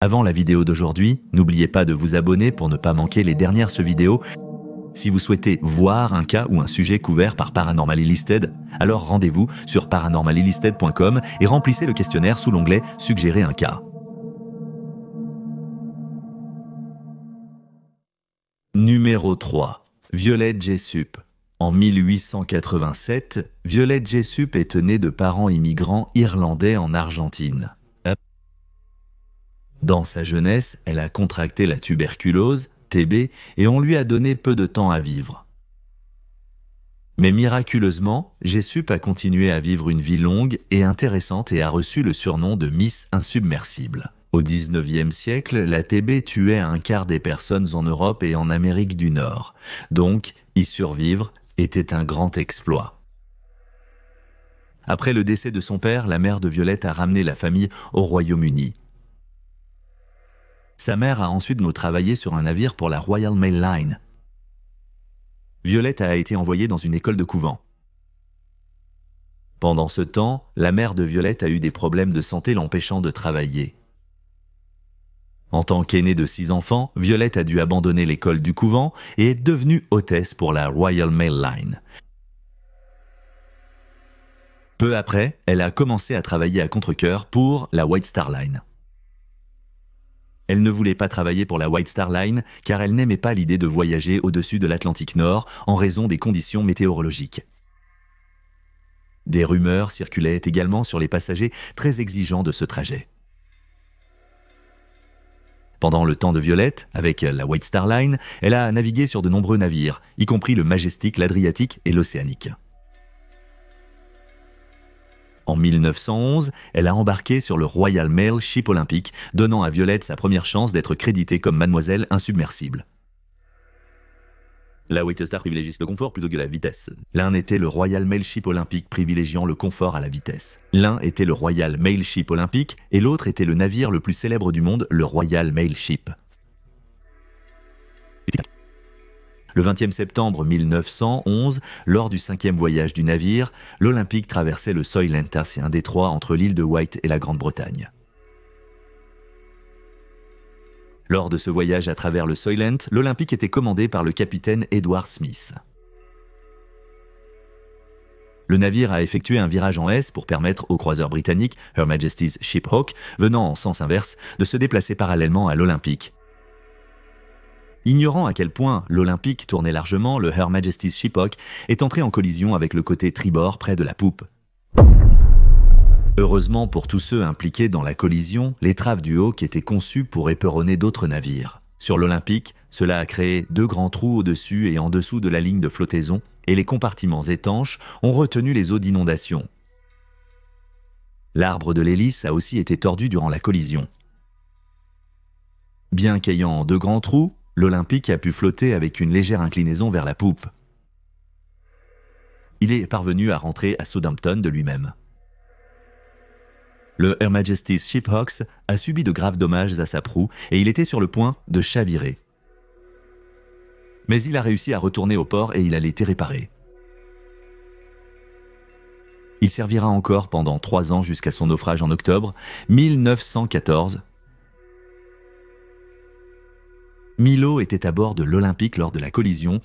Avant la vidéo d'aujourd'hui, n'oubliez pas de vous abonner pour ne pas manquer les dernières vidéos. Si vous souhaitez voir un cas ou un sujet couvert par Paranormal Illisted, alors rendez-vous sur paranormalillisted.com et remplissez le questionnaire sous l'onglet « Suggérer un cas ». Numéro 3. Violette Jessup. En 1887, Violette Jessup est née de parents immigrants irlandais en Argentine. Dans sa jeunesse, elle a contracté la tuberculose, TB, et on lui a donné peu de temps à vivre. Mais miraculeusement, Jessup a continué à vivre une vie longue et intéressante et a reçu le surnom de Miss Insubmersible. Au XIXe siècle, la TB tuait un quart des personnes en Europe et en Amérique du Nord. Donc, y survivre était un grand exploit. Après le décès de son père, la mère de Violette a ramené la famille au Royaume-Uni. Sa mère a ensuite travaillé sur un navire pour la Royal Mail Line. Violette a été envoyée dans une école de couvent. Pendant ce temps, la mère de Violette a eu des problèmes de santé l'empêchant de travailler. En tant qu'aînée de 6 enfants, Violette a dû abandonner l'école du couvent et est devenue hôtesse pour la Royal Mail Line. Peu après, elle a commencé à travailler à contre-cœur pour la White Star Line. Elle ne voulait pas travailler pour la White Star Line car elle n'aimait pas l'idée de voyager au-dessus de l'Atlantique Nord en raison des conditions météorologiques. Des rumeurs circulaient également sur les passagers très exigeants de ce trajet. Pendant le temps de Violette, avec la White Star Line, elle a navigué sur de nombreux navires, y compris le Majestic, l'Adriatique et l'Océanique. En 1911, elle a embarqué sur le Royal Mail Ship Olympique, donnant à Violette sa première chance d'être créditée comme mademoiselle insubmersible. La White Star privilégie le confort plutôt que la vitesse. L'un était le Royal Mail Ship Olympique privilégiant le confort à la vitesse. L'un était le Royal Mail Ship Olympique et l'autre était le navire le plus célèbre du monde, le Royal Mail Ship. Le 20 septembre 1911, lors du 5e voyage du navire, l'Olympique traversait le Solent, c'est un détroit entre l'île de Wight et la Grande-Bretagne. Lors de ce voyage à travers le Solent, l'Olympique était commandé par le capitaine Edward Smith. Le navire a effectué un virage en S pour permettre au croiseur britannique Her Majesty's Ship Hawk, venant en sens inverse, de se déplacer parallèlement à l'Olympique. Ignorant à quel point l'Olympique tournait largement, le Her Majesty's Ship Hawk est entré en collision avec le côté tribord près de la poupe. Heureusement pour tous ceux impliqués dans la collision, l'étrave du Hawk était conçue pour éperonner d'autres navires. Sur l'Olympique, cela a créé 2 grands trous au-dessus et en dessous de la ligne de flottaison, et les compartiments étanches ont retenu les eaux d'inondation. L'arbre de l'hélice a aussi été tordu durant la collision. Bien qu'ayant 2 grands trous, l'Olympique a pu flotter avec une légère inclinaison vers la poupe. Il est parvenu à rentrer à Southampton de lui-même. Le Her Majesty's Ship Hawk a subi de graves dommages à sa proue et il était sur le point de chavirer. Mais il a réussi à retourner au port et il a été réparé. Il servira encore pendant 3 ans jusqu'à son naufrage en octobre 1914. Milo était à bord de l'Olympique lors de la collision.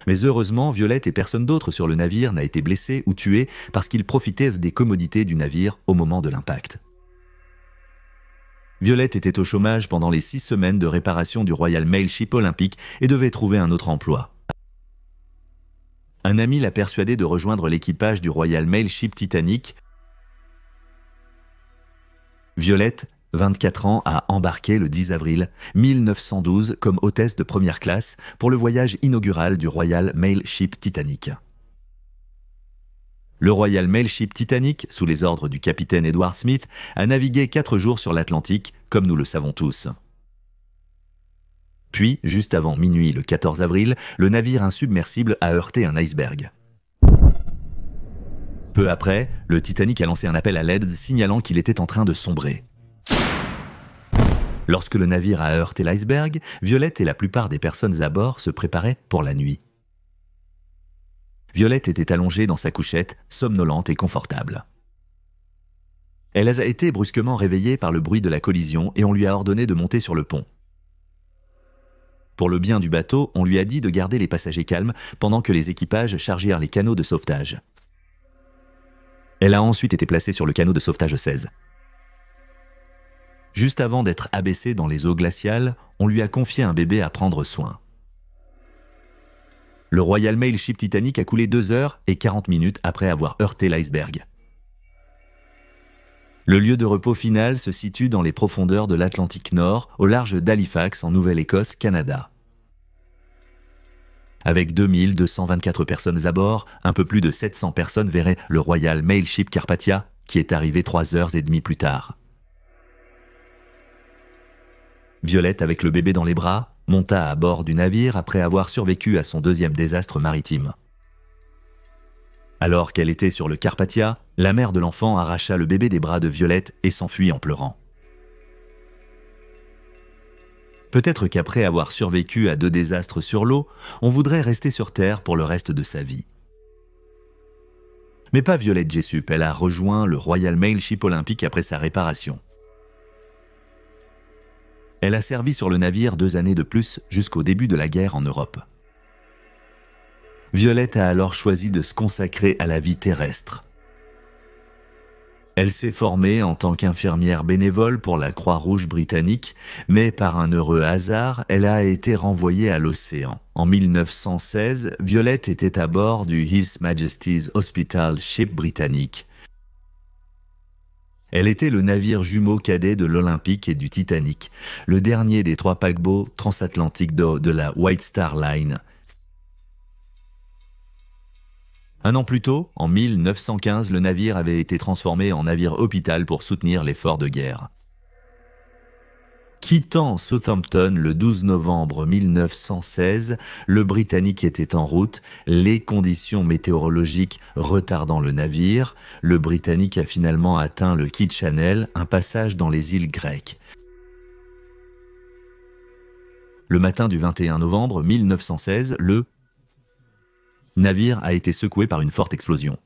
Mais heureusement, Violette et personne d'autre sur le navire n'a été blessé ou tué parce qu'il profitait des commodités du navire au moment de l'impact. Violette était au chômage pendant les 6 semaines de réparation du Royal Mail Ship Olympique et devait trouver un autre emploi. Un ami l'a persuadé de rejoindre l'équipage du Royal Mail Ship Titanic. Violette, 24 ans, a embarqué le 10 avril 1912 comme hôtesse de première classe pour le voyage inaugural du Royal Mail Ship Titanic. Le Royal Mail Ship Titanic, sous les ordres du capitaine Edward Smith, a navigué 4 jours sur l'Atlantique, comme nous le savons tous. Puis, juste avant minuit le 14 avril, le navire insubmersible a heurté un iceberg. Peu après, le Titanic a lancé un appel à l'aide signalant qu'il était en train de sombrer. Lorsque le navire a heurté l'iceberg, Violette et la plupart des personnes à bord se préparaient pour la nuit. Violette était allongée dans sa couchette, somnolente et confortable. Elle a été brusquement réveillée par le bruit de la collision et on lui a ordonné de monter sur le pont. Pour le bien du bateau, on lui a dit de garder les passagers calmes pendant que les équipages chargèrent les canots de sauvetage. Elle a ensuite été placée sur le canot de sauvetage 16. Juste avant d'être abaissée dans les eaux glaciales, on lui a confié un bébé à prendre soin. Le Royal Mail Ship Titanic a coulé 2 heures et 40 minutes après avoir heurté l'iceberg. Le lieu de repos final se situe dans les profondeurs de l'Atlantique Nord, au large d'Halifax, en Nouvelle-Écosse, Canada. Avec 2224 personnes à bord, un peu plus de 700 personnes verraient le Royal Mail Ship Carpathia, qui est arrivé 3h30 plus tard. Violette, avec le bébé dans les bras, monta à bord du navire après avoir survécu à son 2e désastre maritime. Alors qu'elle était sur le Carpathia, la mère de l'enfant arracha le bébé des bras de Violette et s'enfuit en pleurant. Peut-être qu'après avoir survécu à 2 désastres sur l'eau, on voudrait rester sur Terre pour le reste de sa vie. Mais pas Violette Jessup, elle a rejoint le Royal Mail Ship Olympic après sa réparation. Elle a servi sur le navire 2 années de plus jusqu'au début de la guerre en Europe. Violette a alors choisi de se consacrer à la vie terrestre. Elle s'est formée en tant qu'infirmière bénévole pour la Croix-Rouge britannique, mais par un heureux hasard, elle a été renvoyée à l'océan. En 1916, Violette était à bord du His Majesty's Hospital Ship britannique. Elle était le navire jumeau cadet de l'Olympique et du Titanic, le dernier des 3 paquebots transatlantiques d'eau de la White Star Line. Un an plus tôt, en 1915, le navire avait été transformé en navire hôpital pour soutenir l'effort de guerre. Quittant Southampton le 12 novembre 1916, le Britannique était en route, les conditions météorologiques retardant le navire. Le Britannique a finalement atteint le quai de Channel, un passage dans les îles grecques. Le matin du 21 novembre 1916, le navire a été secoué par une forte explosion.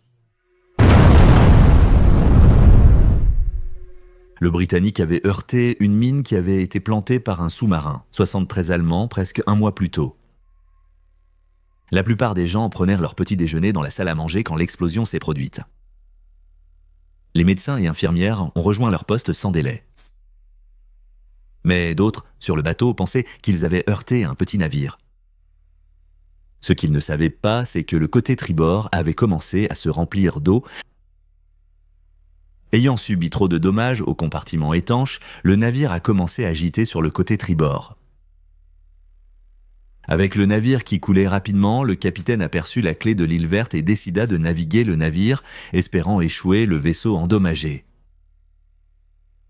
Le Britannique avait heurté une mine qui avait été plantée par un sous-marin, 73 Allemands, presque un mois plus tôt. La plupart des gens prenèrent leur petit déjeuner dans la salle à manger quand l'explosion s'est produite. Les médecins et infirmières ont rejoint leur poste sans délai. Mais d'autres, sur le bateau, pensaient qu'ils avaient heurté un petit navire. Ce qu'ils ne savaient pas, c'est que le côté tribord avait commencé à se remplir d'eau. Ayant subi trop de dommages au compartiment étanche, le navire a commencé à gîter sur le côté tribord. Avec le navire qui coulait rapidement, le capitaine aperçut la clé de l'île verte et décida de naviguer le navire, espérant échouer le vaisseau endommagé.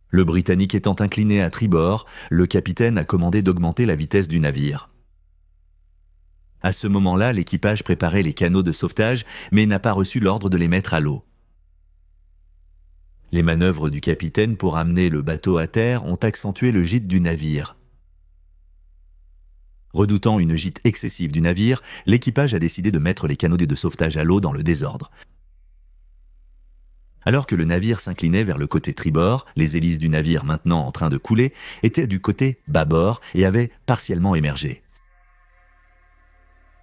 Le Britannique étant incliné à tribord, le capitaine a commandé d'augmenter la vitesse du navire. À ce moment-là, l'équipage préparait les canots de sauvetage, mais n'a pas reçu l'ordre de les mettre à l'eau. Les manœuvres du capitaine pour amener le bateau à terre ont accentué le gîte du navire. Redoutant une gîte excessive du navire, l'équipage a décidé de mettre les canots de sauvetage à l'eau dans le désordre. Alors que le navire s'inclinait vers le côté tribord, les hélices du navire maintenant en train de couler étaient du côté bâbord et avaient partiellement émergé.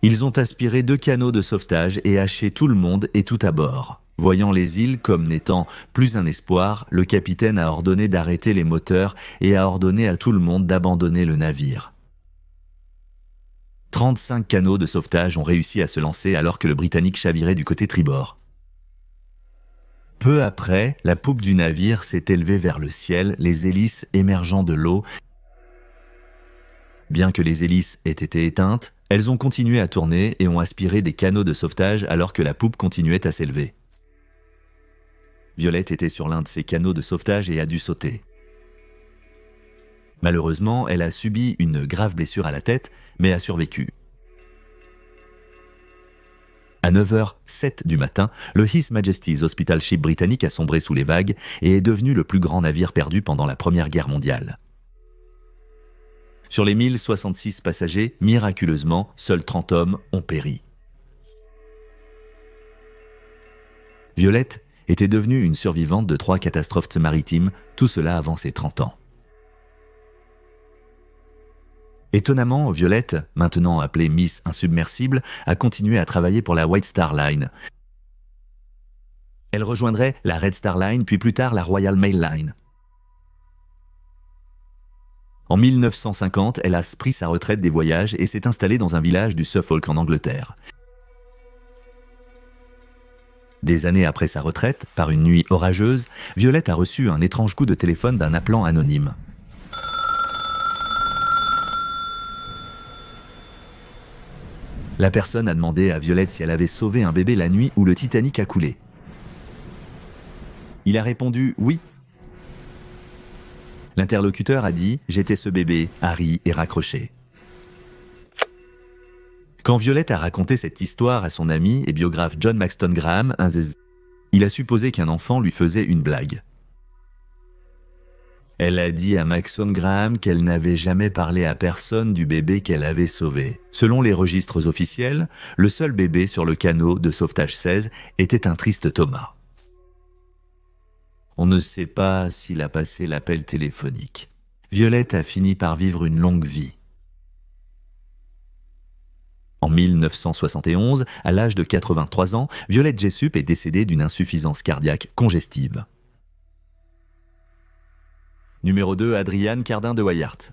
Ils ont aspiré 2 canots de sauvetage et haché tout le monde et tout à bord. Voyant les îles comme n'étant plus un espoir, le capitaine a ordonné d'arrêter les moteurs et a ordonné à tout le monde d'abandonner le navire. 35 canots de sauvetage ont réussi à se lancer alors que le Britannique chavirait du côté tribord. Peu après, la poupe du navire s'est élevée vers le ciel, les hélices émergeant de l'eau. Bien que les hélices aient été éteintes, elles ont continué à tourner et ont aspiré des canots de sauvetage alors que la poupe continuait à s'élever. Violette était sur l'un de ces canots de sauvetage et a dû sauter. Malheureusement, elle a subi une grave blessure à la tête, mais a survécu. À 9h07 du matin, le His Majesty's Hospital Ship britannique a sombré sous les vagues et est devenu le plus grand navire perdu pendant la Première Guerre mondiale. Sur les 1066 passagers, miraculeusement, seuls 30 hommes ont péri. Violette était devenue une survivante de 3 catastrophes maritimes, tout cela avant ses 30 ans. Étonnamment, Violette, maintenant appelée Miss Insubmersible, a continué à travailler pour la White Star Line. Elle rejoindrait la Red Star Line, puis plus tard la Royal Mail Line. En 1950, elle a pris sa retraite des voyages et s'est installée dans un village du Suffolk en Angleterre. Des années après sa retraite, par une nuit orageuse, Violette a reçu un étrange coup de téléphone d'un appelant anonyme. La personne a demandé à Violette si elle avait sauvé un bébé la nuit où le Titanic a coulé. Il a répondu « oui ». L'interlocuteur a dit « j'étais ce bébé », a ri et raccroché. Quand Violette a raconté cette histoire à son ami et biographe John Maxton Graham, il a supposé qu'un enfant lui faisait une blague. Elle a dit à Maxton Graham qu'elle n'avait jamais parlé à personne du bébé qu'elle avait sauvé. Selon les registres officiels, le seul bébé sur le canot de sauvetage 16 était un triste Thomas. On ne sait pas s'il a passé l'appel téléphonique. Violette a fini par vivre une longue vie. En 1971, à l'âge de 83 ans, Violette Jessup est décédée d'une insuffisance cardiaque congestive. Numéro 2, Adrienne Cardin de Wyatt.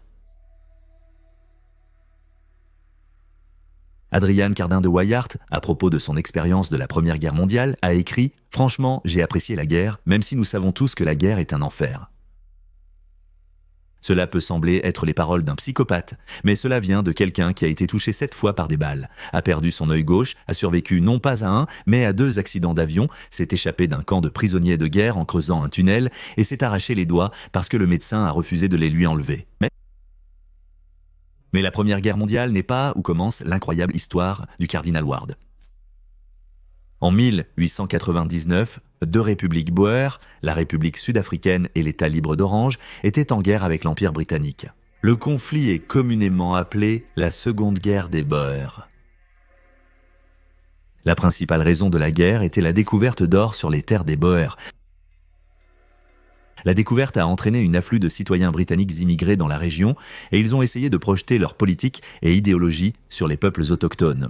Adrienne Cardin de Wyatt, à propos de son expérience de la Première Guerre mondiale, a écrit « Franchement, j'ai apprécié la guerre, même si nous savons tous que la guerre est un enfer. » Cela peut sembler être les paroles d'un psychopathe, mais cela vient de quelqu'un qui a été touché 7 fois par des balles, a perdu son œil gauche, a survécu non pas à 1, mais à 2 accidents d'avion, s'est échappé d'un camp de prisonniers de guerre en creusant un tunnel et s'est arraché les doigts parce que le médecin a refusé de les lui enlever. Mais la Première Guerre mondiale n'est pas où commence l'incroyable histoire du cardinal Ward. En 1899, 2 républiques Boer, la République sud-africaine et l'État libre d'Orange, étaient en guerre avec l'Empire britannique. Le conflit est communément appelé la Seconde Guerre des Boers. La principale raison de la guerre était la découverte d'or sur les terres des Boers. La découverte a entraîné une afflux de citoyens britanniques immigrés dans la région et ils ont essayé de projeter leur politique et idéologie sur les peuples autochtones.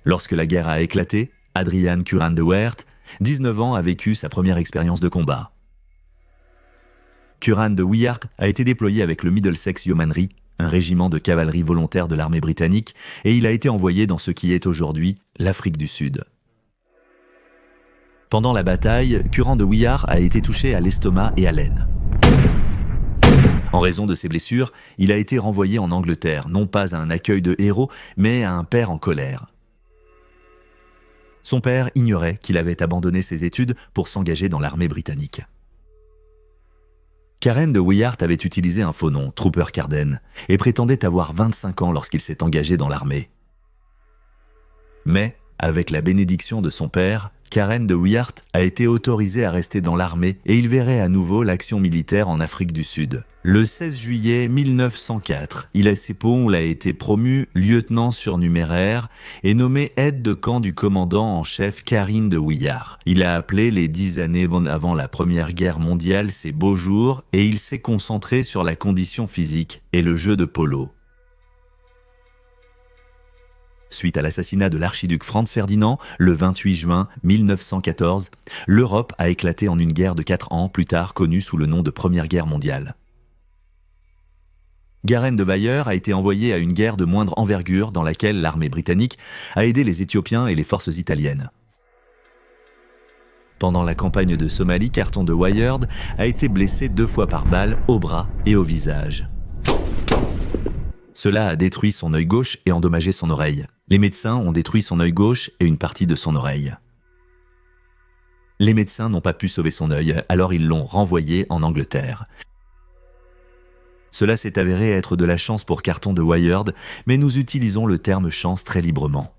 Lorsque la guerre a éclaté, Adrienne Curran de Wyatt, 19 ans, a vécu sa première expérience de combat. Curran de Wyatt a été déployé avec le Middlesex Yeomanry, un régiment de cavalerie volontaire de l'armée britannique, et il a été envoyé dans ce qui est aujourd'hui l'Afrique du Sud. Pendant la bataille, Curran de Wyatt a été touché à l'estomac et à l'aine. En raison de ses blessures, il a été renvoyé en Angleterre, non pas à un accueil de héros, mais à un père en colère. Son père ignorait qu'il avait abandonné ses études pour s'engager dans l'armée britannique. Karen de Wyatt avait utilisé un faux nom, Trooper Carden, et prétendait avoir 25 ans lorsqu'il s'est engagé dans l'armée. Mais, avec la bénédiction de son père, Karen de Wyatt a été autorisé à rester dans l'armée et il verrait à nouveau l'action militaire en Afrique du Sud. Le 16 juillet 1904, il a été promu lieutenant surnuméraire et nommé aide de camp du commandant en chef Karine de Wyatt. Il a appelé les 10 années avant la Première Guerre mondiale ses beaux jours et il s'est concentré sur la condition physique et le jeu de polo. Suite à l'assassinat de l'archiduc Franz Ferdinand, le 28 juin 1914, l'Europe a éclaté en une guerre de 4 ans, plus tard connue sous le nom de Première Guerre mondiale. Garenne de Weyer a été envoyé à une guerre de moindre envergure dans laquelle l'armée britannique a aidé les Éthiopiens et les forces italiennes. Pendant la campagne de Somalie, Carton de Weyer a été blessé 2 fois par balle au bras et au visage. Cela a détruit son œil gauche et endommagé son oreille. Les médecins ont détruit son œil gauche et une partie de son oreille. Les médecins n'ont pas pu sauver son œil, alors ils l'ont renvoyé en Angleterre. Cela s'est avéré être de la chance pour Carton de Wyatt, mais nous utilisons le terme chance très librement.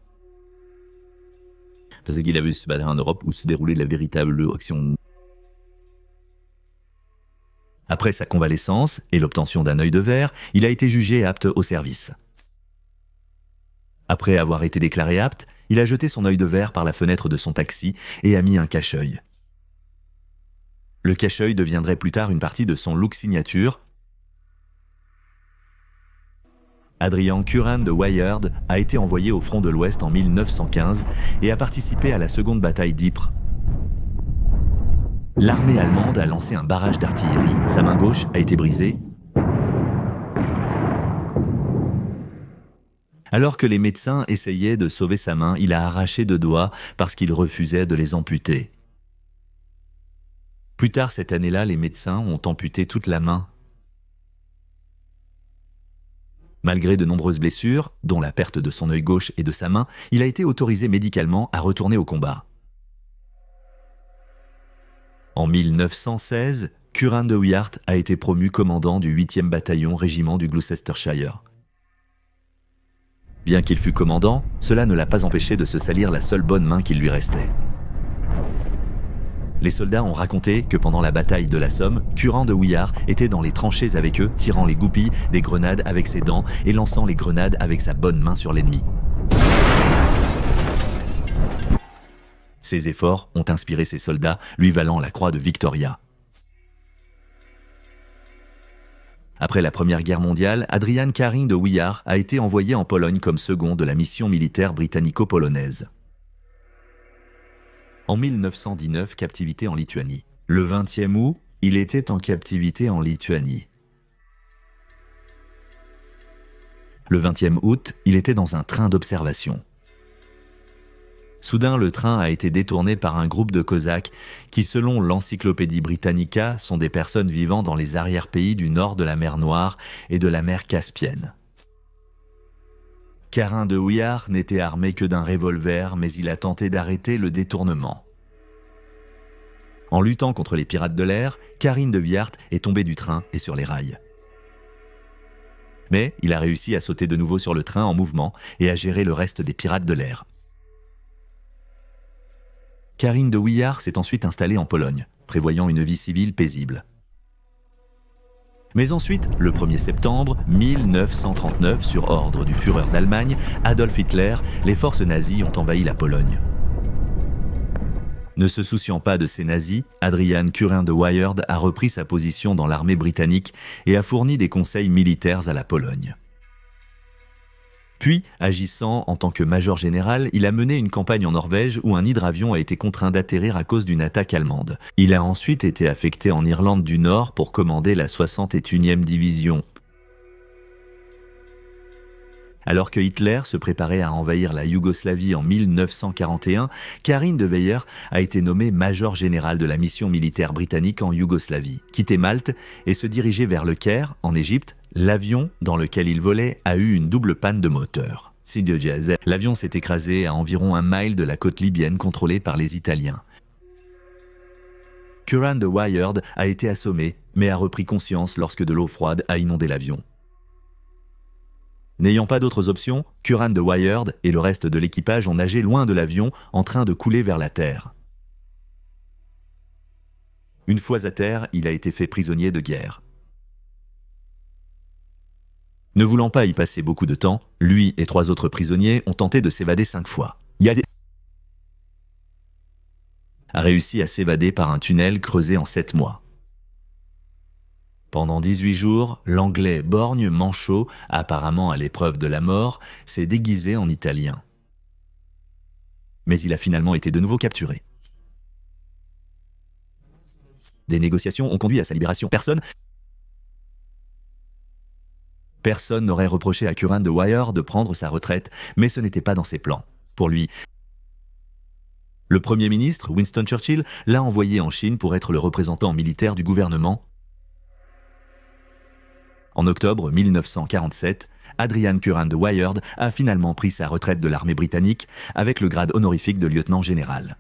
Parce qu'il avait se battre en Europe où se déroulait la véritable action. Après sa convalescence et l'obtention d'un œil de verre, il a été jugé apte au service. Après avoir été déclaré apte, Il a jeté son œil de verre par la fenêtre de son taxi et a mis un cache-œil. Le cache-œil deviendrait plus tard une partie de son look signature. Adrian Curran de Wired a été envoyé au front de l'Ouest en 1915 et a participé à la seconde bataille d'Ypres. L'armée allemande a lancé un barrage d'artillerie. Sa main gauche a été brisée. Alors que les médecins essayaient de sauver sa main, il a arraché 2 doigts parce qu'il refusait de les amputer. Plus tard cette année-là, les médecins ont amputé toute la main. Malgré de nombreuses blessures, dont la perte de son œil gauche et de sa main, il a été autorisé médicalement à retourner au combat. En 1916, Curran de Wyatt a été promu commandant du 8e bataillon régiment du Gloucestershire. Bien qu'il fût commandant, cela ne l'a pas empêché de se salir la seule bonne main qu'il lui restait. Les soldats ont raconté que pendant la bataille de la Somme, Curran de Wyatt était dans les tranchées avec eux, tirant les goupilles des grenades avec ses dents et lançant les grenades avec sa bonne main sur l'ennemi. Ces efforts ont inspiré ses soldats, lui valant la croix de Victoria. Après la Première Guerre mondiale, Adrian Curran de Wyatt a été envoyé en Pologne comme second de la mission militaire britannico-polonaise. En 1919, captivité en Lituanie. Le 20e août, il était en captivité en Lituanie. Le 20e août, il était dans un train d'observation. Soudain, le train a été détourné par un groupe de Cosaques qui, selon l'Encyclopédie Britannica, sont des personnes vivant dans les arrière-pays du nord de la mer Noire et de la mer Caspienne. Curran de Wyatt n'était armé que d'un revolver, mais il a tenté d'arrêter le détournement. En luttant contre les pirates de l'air, Curran de Wyatt est tombé du train et sur les rails. Mais il a réussi à sauter de nouveau sur le train en mouvement et à gérer le reste des pirates de l'air. Curran de Wyatt s'est ensuite installé en Pologne, prévoyant une vie civile paisible. Mais ensuite, le 1er septembre 1939, sur ordre du Führer d'Allemagne, Adolf Hitler, les forces nazies ont envahi la Pologne. Ne se souciant pas de ces nazis, Adrian Curran de Wyatt a repris sa position dans l'armée britannique et a fourni des conseils militaires à la Pologne. Puis, agissant en tant que major général, il a mené une campagne en Norvège où un hydravion a été contraint d'atterrir à cause d'une attaque allemande. Il a ensuite été affecté en Irlande du Nord pour commander la 61e division. Alors que Hitler se préparait à envahir la Yougoslavie en 1941, Curran de Wyatt a été nommé major général de la mission militaire britannique en Yougoslavie, quitté Malte et se dirigeait vers le Caire, en Égypte. L'avion dans lequel il volait a eu une double panne de moteur. L'avion s'est écrasé à environ 1 mile de la côte libyenne contrôlée par les Italiens. Curran de Wyatt a été assommé, mais a repris conscience lorsque de l'eau froide a inondé l'avion. N'ayant pas d'autres options, Curran de Wyatt et le reste de l'équipage ont nagé loin de l'avion en train de couler vers la terre. Une fois à terre, il a été fait prisonnier de guerre. Ne voulant pas y passer beaucoup de temps, lui et 3 autres prisonniers ont tenté de s'évader 5 fois. A réussi à s'évader par un tunnel creusé en 7 mois. Pendant 18 jours, l'anglais borgne Manchot, apparemment à l'épreuve de la mort, s'est déguisé en italien. Mais il a finalement été de nouveau capturé. Des négociations ont conduit à sa libération. Personne n'aurait reproché à Curran de Wyatt de prendre sa retraite, mais ce n'était pas dans ses plans. Pour lui, le Premier ministre, Winston Churchill, l'a envoyé en Chine pour être le représentant militaire du gouvernement. En octobre 1947, Adrian Curran de Wyatt a finalement pris sa retraite de l'armée britannique avec le grade honorifique de lieutenant général.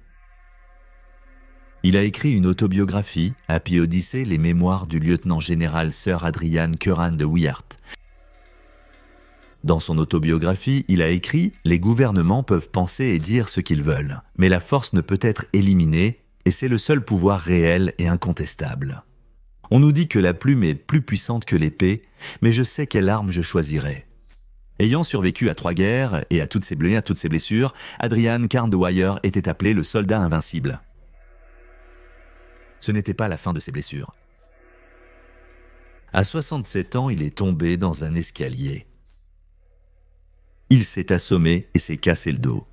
Il a écrit une autobiographie, Happy Odyssey, les mémoires du lieutenant général Sir Adrian Curran de Wyatt. Dans son autobiographie, il a écrit « Les gouvernements peuvent penser et dire ce qu'ils veulent, mais la force ne peut être éliminée et c'est le seul pouvoir réel et incontestable. On nous dit que la plume est plus puissante que l'épée, mais je sais quelle arme je choisirai. Ayant survécu à 3 guerres et à toutes ses blessures, Adrian Carn de Wire était appelé le soldat invincible. Ce n'était pas la fin de ses blessures. À 67 ans, il est tombé dans un escalier. Il s'est assommé et s'est cassé le dos.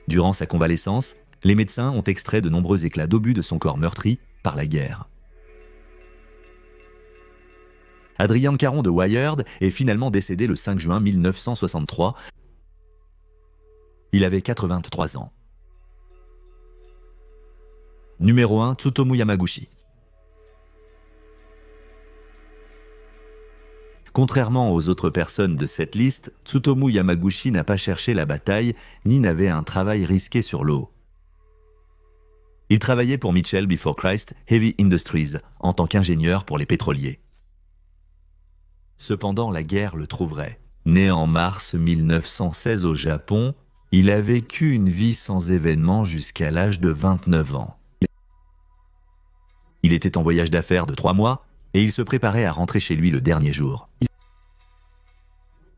Durant sa convalescence, les médecins ont extrait de nombreux éclats d'obus de son corps meurtri par la guerre. Adrian Caron de Wired est finalement décédé le 5 juin 1963. Il avait 83 ans. Numéro 1, Tsutomu Yamaguchi. Contrairement aux autres personnes de cette liste, Tsutomu Yamaguchi n'a pas cherché la bataille ni n'avait un travail risqué sur l'eau. Il travaillait pour Mitchell Before Christ Heavy Industries en tant qu'ingénieur pour les pétroliers. Cependant, la guerre le trouverait. Né en mars 1916 au Japon, il a vécu une vie sans événements jusqu'à l'âge de 29 ans. Il était en voyage d'affaires de 3 mois et il se préparait à rentrer chez lui le dernier jour.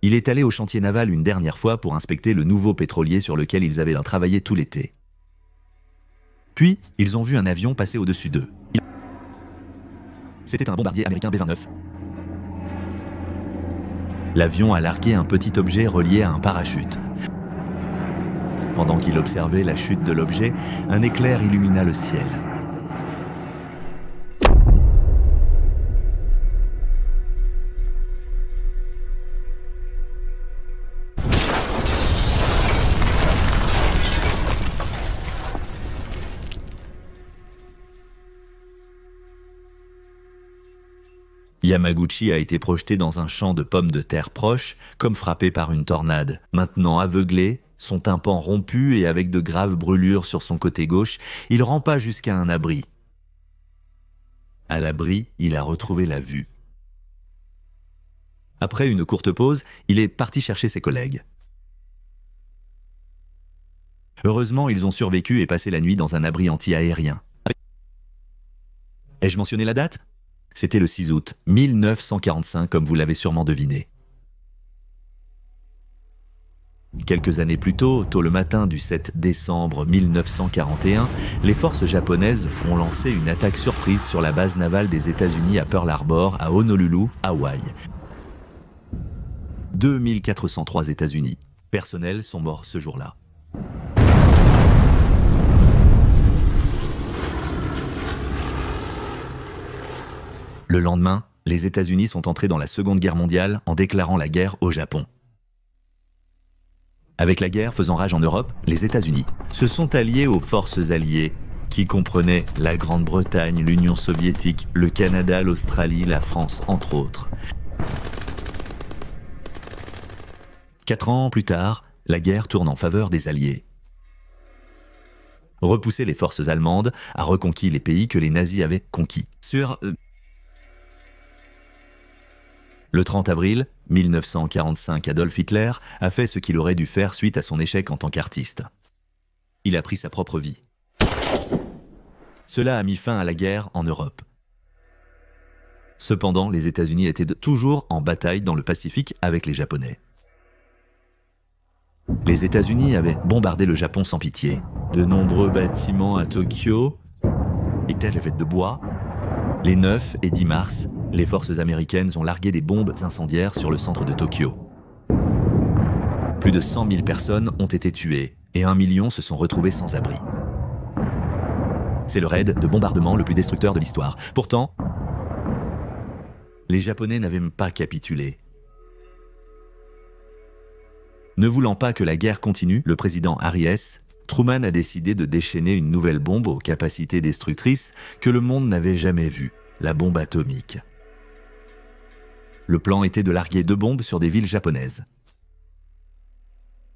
Il est allé au chantier naval une dernière fois pour inspecter le nouveau pétrolier sur lequel ils avaient travaillé tout l'été. Puis, ils ont vu un avion passer au-dessus d'eux. C'était un bombardier américain B-29. L'avion a largué un petit objet relié à un parachute. Pendant qu'il observait la chute de l'objet, un éclair illumina le ciel. Yamaguchi a été projeté dans un champ de pommes de terre proche, comme frappé par une tornade. Maintenant aveuglé, son tympan rompu et avec de graves brûlures sur son côté gauche, il rampa jusqu'à un abri. À l'abri, il a retrouvé la vue. Après une courte pause, il est parti chercher ses collègues. Heureusement, ils ont survécu et passé la nuit dans un abri anti-aérien. Ai-je mentionné la date ? C'était le 6 août 1945, comme vous l'avez sûrement deviné. Quelques années plus tôt, tôt le matin du 7 décembre 1941, les forces japonaises ont lancé une attaque surprise sur la base navale des États-Unis à Pearl Harbor, à Honolulu, Hawaï. 2403 États-Unis. Personnels sont morts ce jour-là. Le lendemain, les États-Unis sont entrés dans la Seconde Guerre mondiale en déclarant la guerre au Japon. Avec la guerre faisant rage en Europe, les États-Unis se sont alliés aux forces alliées, qui comprenaient la Grande-Bretagne, l'Union soviétique, le Canada, l'Australie, la France, entre autres. 4 ans plus tard, la guerre tourne en faveur des Alliés. Repousser les forces allemandes a reconquis les pays que les nazis avaient conquis. Le 30 avril 1945, Adolf Hitler a fait ce qu'il aurait dû faire suite à son échec en tant qu'artiste. Il a pris sa propre vie. Cela a mis fin à la guerre en Europe. Cependant, les États-Unis étaient toujours en bataille dans le Pacifique avec les Japonais. Les États-Unis avaient bombardé le Japon sans pitié. De nombreux bâtiments à Tokyo étaient faits de bois. Les 9 et 10 mars, les forces américaines ont largué des bombes incendiaires sur le centre de Tokyo. Plus de 100 000 personnes ont été tuées et 1 million se sont retrouvés sans abri. C'est le raid de bombardement le plus destructeur de l'histoire. Pourtant, les Japonais n'avaient même pas capitulé. Ne voulant pas que la guerre continue, le président Harry S. Truman a décidé de déchaîner une nouvelle bombe aux capacités destructrices que le monde n'avait jamais vues, la bombe atomique. Le plan était de larguer 2 bombes sur des villes japonaises.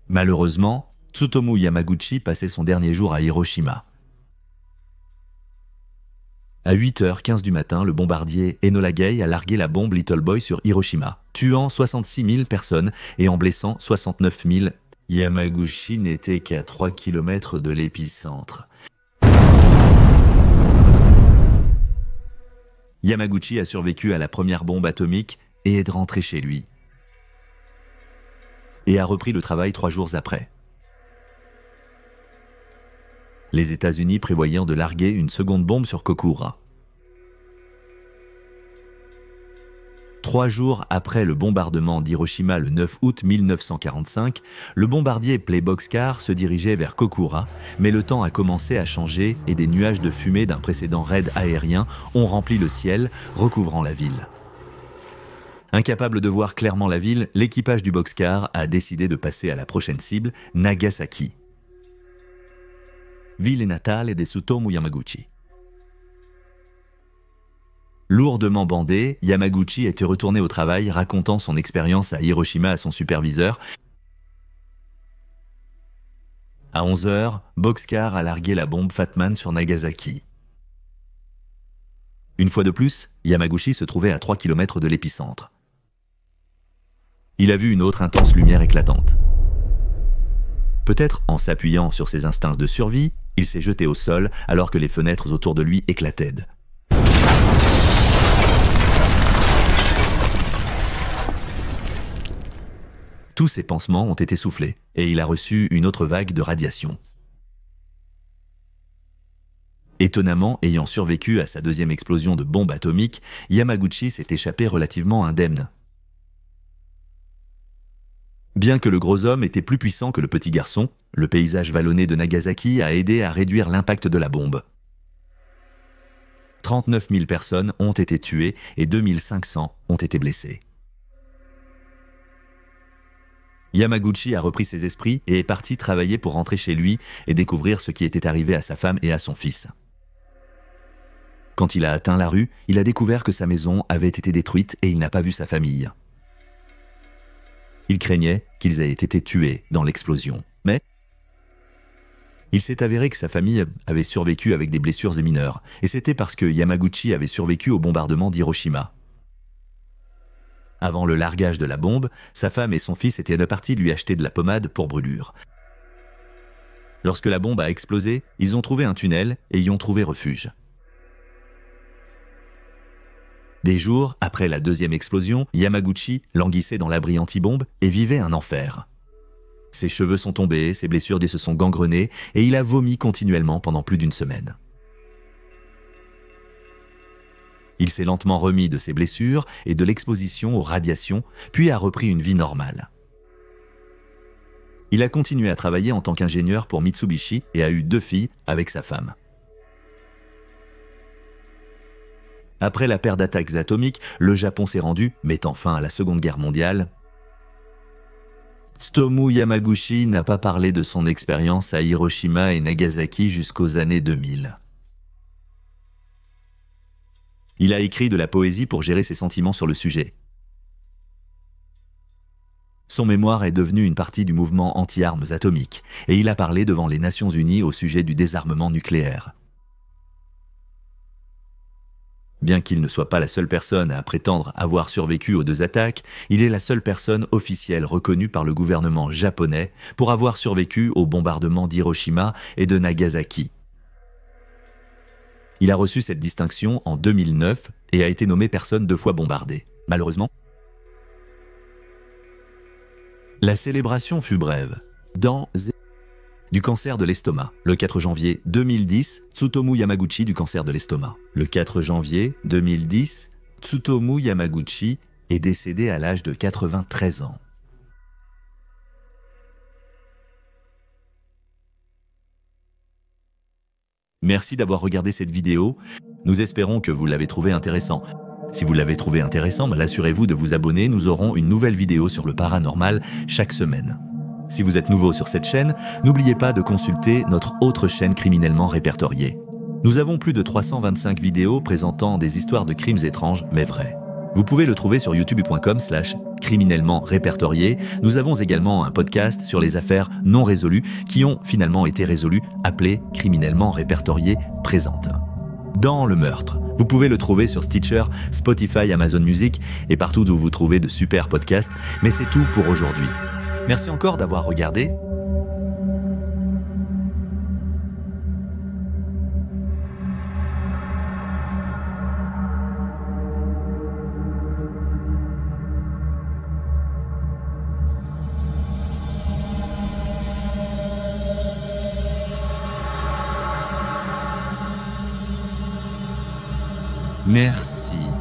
Malheureusement, Tsutomu Yamaguchi passait son dernier jour à Hiroshima. À 8h15 du matin, le bombardier Enola Gay a largué la bombe Little Boy sur Hiroshima, tuant 66 000 personnes et en blessant 69 000. Yamaguchi n'était qu'à 3 km de l'épicentre. Yamaguchi a survécu à la première bombe atomique et est rentré chez lui. et a repris le travail 3 jours après. Les États-Unis prévoyant de larguer une seconde bombe sur Kokura. 3 jours après le bombardement d'Hiroshima le 9 août 1945, le bombardier Play Boxcar se dirigeait vers Kokura, mais le temps a commencé à changer et des nuages de fumée d'un précédent raid aérien ont rempli le ciel, recouvrant la ville. Incapable de voir clairement la ville, l'équipage du Boxcar a décidé de passer à la prochaine cible, Nagasaki. Ville natale de Tsutomu Yamaguchi. Lourdement bandé, Yamaguchi était retourné au travail racontant son expérience à Hiroshima à son superviseur. À 11 h, Boxcar a largué la bombe Fatman sur Nagasaki. Une fois de plus, Yamaguchi se trouvait à 3 km de l'épicentre. Il a vu une autre intense lumière éclatante. Peut-être en s'appuyant sur ses instincts de survie, il s'est jeté au sol alors que les fenêtres autour de lui éclataient. Tous ses pansements ont été soufflés et il a reçu une autre vague de radiation. Étonnamment, ayant survécu à sa deuxième explosion de bombe atomique, Yamaguchi s'est échappé relativement indemne. Bien que le gros homme était plus puissant que le petit garçon, le paysage vallonné de Nagasaki a aidé à réduire l'impact de la bombe. 39 000 personnes ont été tuées et 2 500 ont été blessées. Yamaguchi a repris ses esprits et est parti travailler pour rentrer chez lui et découvrir ce qui était arrivé à sa femme et à son fils. Quand il a atteint la rue, il a découvert que sa maison avait été détruite et il n'a pas vu sa famille. Il craignait qu'ils aient été tués dans l'explosion, mais il s'est avéré que sa famille avait survécu avec des blessures mineures, et c'était parce que Yamaguchi avait survécu au bombardement d'Hiroshima. Avant le largage de la bombe, sa femme et son fils étaient partis lui acheter de la pommade pour brûlure. Lorsque la bombe a explosé, ils ont trouvé un tunnel et y ont trouvé refuge. Des jours après la deuxième explosion, Yamaguchi languissait dans l'abri anti-bombe et vivait un enfer. Ses cheveux sont tombés, ses blessures se sont gangrenées et il a vomi continuellement pendant plus d'1 semaine. Il s'est lentement remis de ses blessures et de l'exposition aux radiations, puis a repris une vie normale. Il a continué à travailler en tant qu'ingénieur pour Mitsubishi et a eu 2 filles avec sa femme. Après la paire d'attaques atomiques, le Japon s'est rendu, mettant fin à la Seconde Guerre mondiale. Tsutomu Yamaguchi n'a pas parlé de son expérience à Hiroshima et Nagasaki jusqu'aux années 2000. Il a écrit de la poésie pour gérer ses sentiments sur le sujet. Son mémoire est devenu une partie du mouvement anti-armes atomiques et il a parlé devant les Nations Unies au sujet du désarmement nucléaire. Bien qu'il ne soit pas la seule personne à prétendre avoir survécu aux 2 attaques, il est la seule personne officielle reconnue par le gouvernement japonais pour avoir survécu au bombardement d'Hiroshima et de Nagasaki. Il a reçu cette distinction en 2009 et a été nommé personne 2 fois bombardée. Malheureusement, la célébration fut brève. Du cancer de l'estomac. Le 4 janvier 2010, Tsutomu Yamaguchi du cancer de l'estomac. Le 4 janvier 2010, Tsutomu Yamaguchi est décédé à l'âge de 93 ans. Merci d'avoir regardé cette vidéo. Nous espérons que vous l'avez trouvé intéressant. Si vous l'avez trouvé intéressant, assurez-vous de vous abonner. Nous aurons une nouvelle vidéo sur le paranormal chaque semaine. Si vous êtes nouveau sur cette chaîne, n'oubliez pas de consulter notre autre chaîne criminellement répertoriée. Nous avons plus de 325 vidéos présentant des histoires de crimes étranges mais vrais. Vous pouvez le trouver sur youtube.com/criminellement répertorié. Nous avons également un podcast sur les affaires non résolues qui ont finalement été résolues, appelé Criminellement répertorié présente. Dans le meurtre. Vous pouvez le trouver sur Stitcher, Spotify, Amazon Music et partout où vous trouvez de super podcasts. Mais c'est tout pour aujourd'hui. Merci encore d'avoir regardé. Merci.